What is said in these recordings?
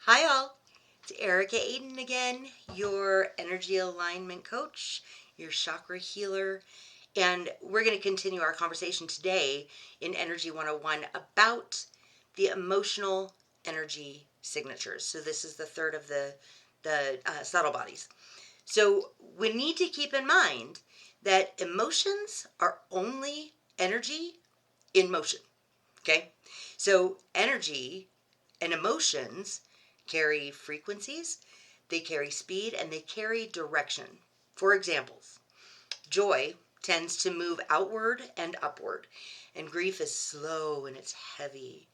Hi, all. It's Erica Aiden again, your energy alignment coach, your chakra healer. And we're going to continue our conversation today in Energy 101 about the emotional energy signatures. So, this is the third of the subtle bodies. So, we need to keep in mind that emotions are only energy in motion. Okay? So, energy and emotions carry frequencies, they carry speed, and they carry direction. For examples, joy tends to move outward and upward, and grief is slow and it's heavy,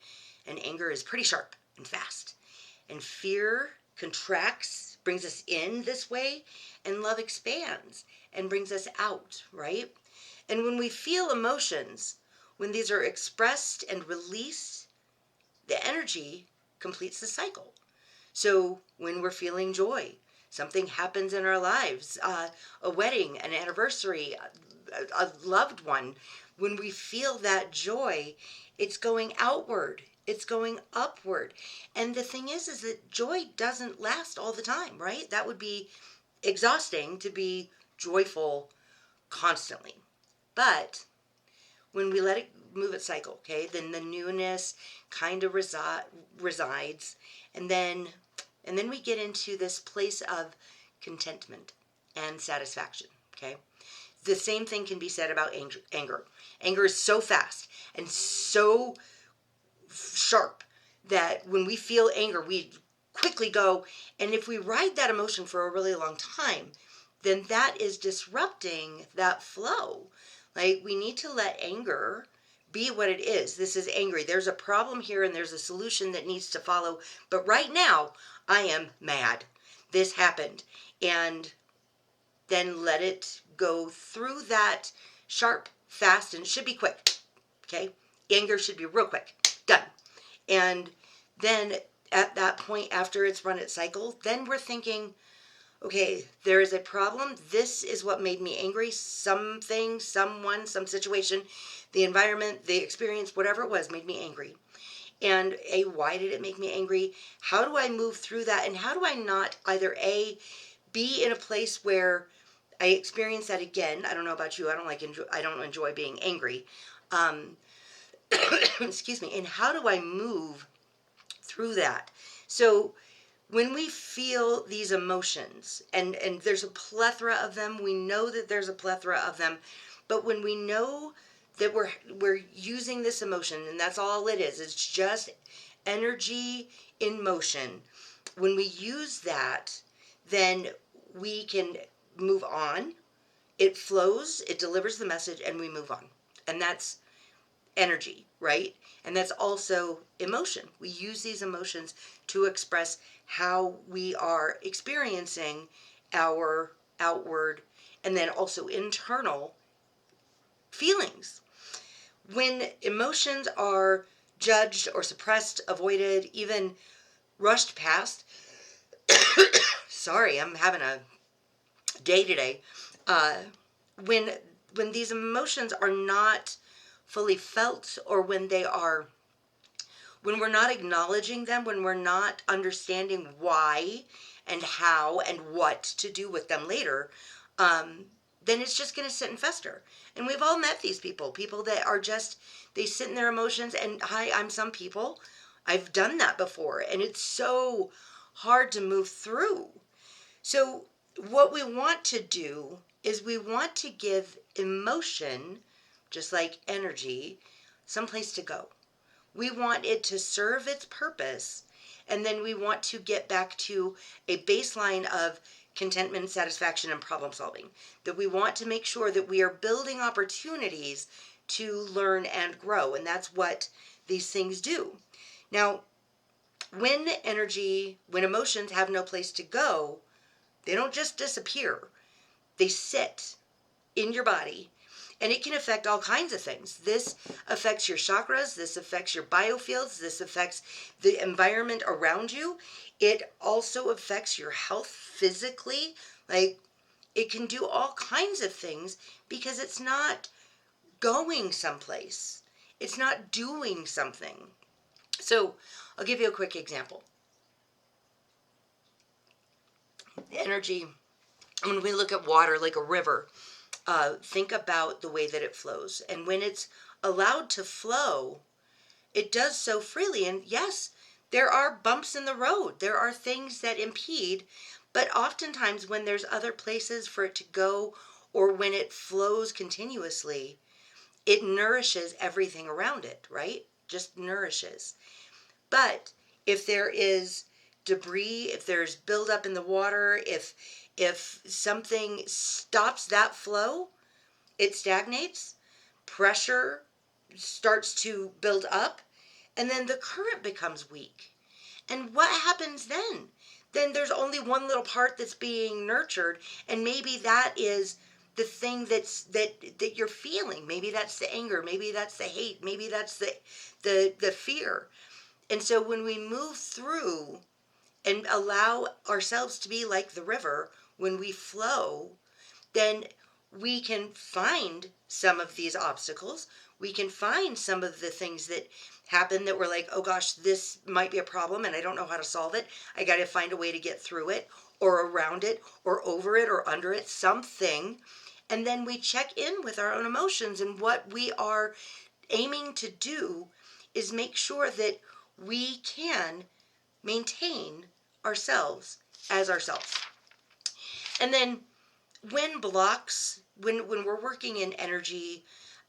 and anger is pretty sharp and fast, and fear contracts, brings us in this way, and love expands and brings us out, right? And when we feel emotions, when these are expressed and released, the energy completes the cycle. So when we're feeling joy, something happens in our lives, a wedding, an anniversary, a loved one, when we feel that joy, it's going outward, it's going upward. And the thing is that joy doesn't last all the time, right? That would be exhausting to be joyful constantly. But when we let it move its cycle, okay, then the newness kind of resides, and then we get into this place of contentment and satisfaction. Okay, the same thing can be said about anger is so fast and so sharp that when we feel anger we quickly go, and if we ride that emotion for a really long time, then that is disrupting that flow. Like, we need to let anger be what it is. This is angry. There's a problem here and there's a solution that needs to follow. But right now, I am mad. This happened. And then let it go through that sharp, fast, and it should be quick. Okay? Anger should be real quick. Done. And then at that point, after it's run its cycle, then we're thinking, okay, there is a problem. This is what made me angry. Something, someone, some situation, the environment, the experience, whatever it was, made me angry. And why did it make me angry? How do I move through that? And how do I not either be in a place where I experience that again? I don't know about you. I don't enjoy being angry. Um, excuse me. And how do I move through that? So when we feel these emotions, and there's a plethora of them, we know that there's a plethora of them, but when we know that we're using this emotion, and that's all it is, it's just energy in motion. When we use that, then we can move on. It flows, it delivers the message, and we move on. And that's energy, right? And that's also emotion. We use these emotions to express how we are experiencing our outward and then also internal feelings. When emotions are judged or suppressed, avoided, even rushed past, sorry, I'm having a day today. Uh, when these emotions are not fully felt, or when we're not acknowledging them, when we're not understanding why and how and what to do with them later, then it's just going to sit and fester. And we've all met these people that are just, they sit in their emotions. And hi, I'm some people. I've done that before. And it's so hard to move through. So, what we want to do is we want to give emotion, just like energy, someplace to go. We want it to serve its purpose, and then we want to get back to a baseline of contentment, satisfaction, and problem solving. That we want to make sure that we are building opportunities to learn and grow, and that's what these things do. Now, when emotions have no place to go, they don't just disappear. They sit in your body, and it can affect all kinds of things. This affects your chakras, this affects your biofields, this affects the environment around you. It also affects your health physically. Like, it can do all kinds of things because it's not going someplace. It's not doing something. So, I'll give you a quick example. energy, when we look at water like a river, think about the way that it flows. And when it's allowed to flow, it does so freely. And yes, there are bumps in the road, there are things that impede, but oftentimes when there's other places for it to go, or when it flows continuously, it nourishes everything around it, right? Just nourishes. But if there is debris, if there's buildup in the water, if something stops that flow, it stagnates, pressure starts to build up, and then the current becomes weak. And what happens then? Then there's only one little part that's being nurtured, and maybe that is the thing that you're feeling. Maybe that's the anger, maybe that's the hate, maybe that's the fear. And so when we move through and allow ourselves to be like the river, when we flow, then we can find some of these obstacles. We can find some of the things that happen that we're like, oh gosh, this might be a problem and I don't know how to solve it. I got to find a way to get through it or around it or over it or under it, something. And then we check in with our own emotions, and what we are aiming to do is make sure that we can maintain ourselves as ourselves. And then when we're working in energy,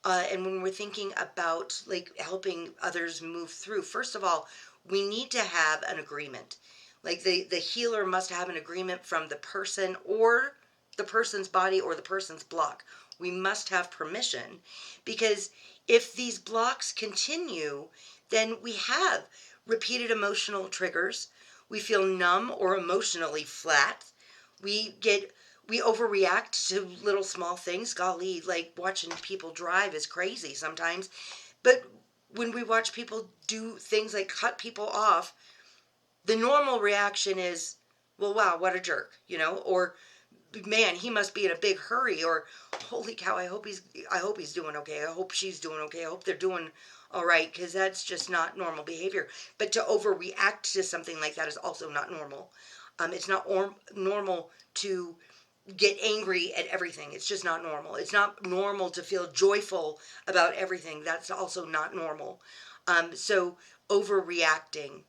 and when we're thinking about like helping others move through, first of all, we need to have an agreement. Like the healer must have an agreement from the person or the person's body or the person's block. We must have permission, because if these blocks continue, then we have repeated emotional triggers. We feel numb or emotionally flat. We get we overreact to little small things. Golly, like watching people drive is crazy sometimes. But when we watch people do things like cut people off, the normal reaction is, well, wow, what a jerk, or man, he must be in a big hurry, or holy cow, I hope he's doing okay. I hope she's doing okay. I hope they're doing all right, because that's just not normal behavior. But to overreact to something like that is also not normal. It's not normal to get angry at everything. It's just not normal. It's not normal to feel joyful about everything. That's also not normal. So overreacting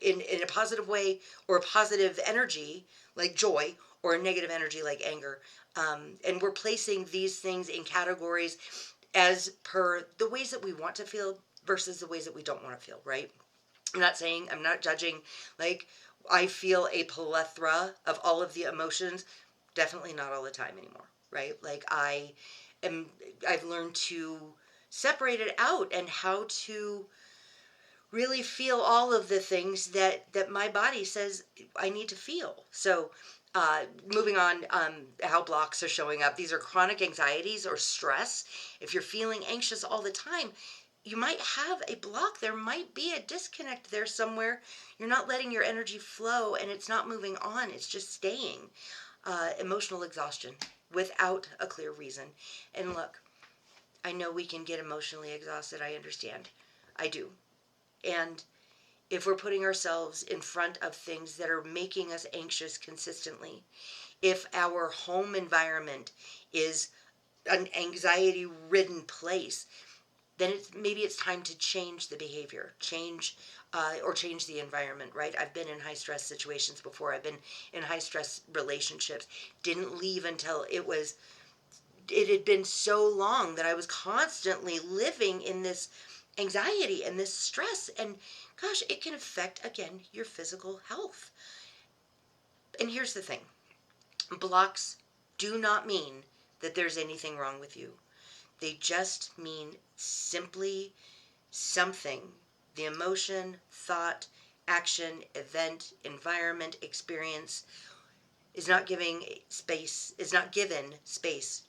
in a positive way, or a positive energy like joy, or a negative energy like anger. And we're placing these things in categories as per the ways that we want to feel versus the ways that we don't want to feel, right? I'm not judging. Like, I feel a plethora of all of the emotions, definitely not all the time anymore, right? Like, am, I've learned to separate it out, and how to really feel all of the things that my body says I need to feel. So, moving on, how blocks are showing up. These are chronic anxieties or stress. If you're feeling anxious all the time, you might have a block. There might be a disconnect there somewhere. You're not letting your energy flow, and it's not moving on. It's just staying. Emotional exhaustion without a clear reason. And look, I know we can get emotionally exhausted. I understand. I do. And if we're putting ourselves in front of things that are making us anxious consistently, if our home environment is an anxiety ridden place, then maybe it's time to change the behavior, or change the environment, right? I've been in high stress situations before. I've been in high stress relationships. Didn't leave until it had been so long that I was constantly living in this anxiety and this stress. And gosh, it can affect, again, your physical health. And here's the thing: blocks do not mean that there's anything wrong with you. They just mean simply something, the emotion, thought, action, event, environment, experience, is not given space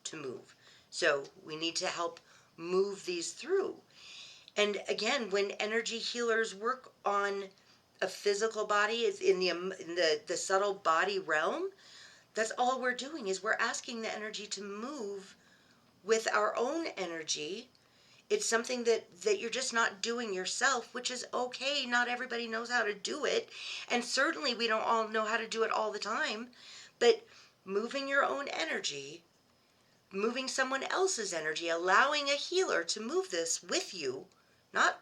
to move. So we need to help move these through. And again, when energy healers work on a physical body, is in the subtle body realm, that's all we're doing, is we're asking the energy to move with our own energy It's something that you're just not doing yourself, which is okay. Not everybody knows how to do it. And certainly we don't all know how to do it all the time. But moving your own energy, moving someone else's energy, allowing a healer to move this with you, not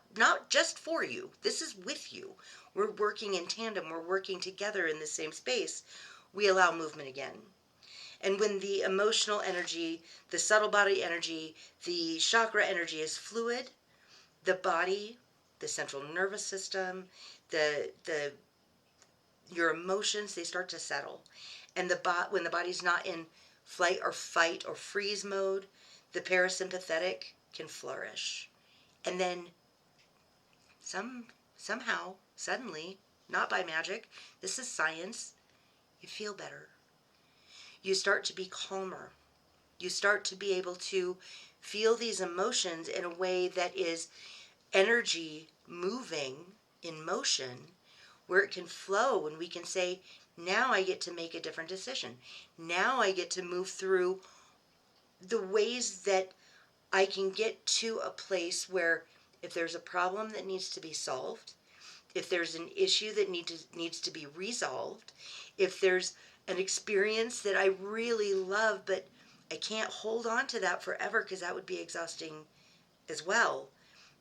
just for you. This is with you. We're working in tandem. We're working together in the same space. We allow movement again. And when the emotional energy, the subtle body energy, the chakra energy is fluid, the body, the central nervous system, the your emotions, they start to settle. And when the body's not in flight or fight or freeze mode, the parasympathetic can flourish. And then somehow, suddenly, not by magic, this is science, you feel better. You start to be calmer. You start to be able to feel these emotions in a way that is energy moving in motion, where it can flow and we can say, now I get to make a different decision. Now I get to move through the ways that I can get to a place where if there's a problem that needs to be solved, if there's an issue that needs to be resolved, if there's an experience that I really love, but I can't hold on to that forever because that would be exhausting as well.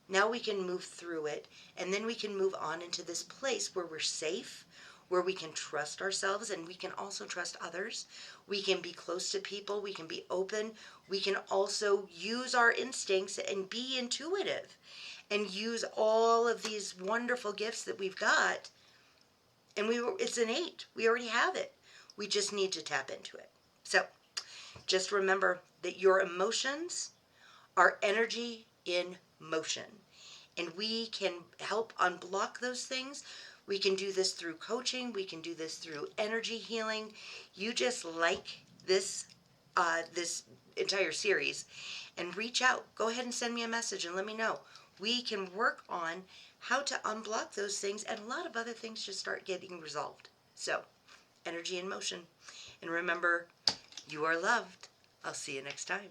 Now we can move through it, and then we can move on into this place where we're safe, where we can trust ourselves, and we can also trust others. We can be close to people. We can be open. We can also use our instincts and be intuitive and use all of these wonderful gifts that we've got. And it's innate. We already have it. We just need to tap into it. So just remember that your emotions are energy in motion. And we can help unblock those things. We can do this through coaching. We can do this through energy healing. You just like this entire series and reach out. Go ahead and send me a message and let me know. We can work on how to unblock those things, and a lot of other things just start getting resolved. So, energy in motion. And remember, you are loved. I'll see you next time.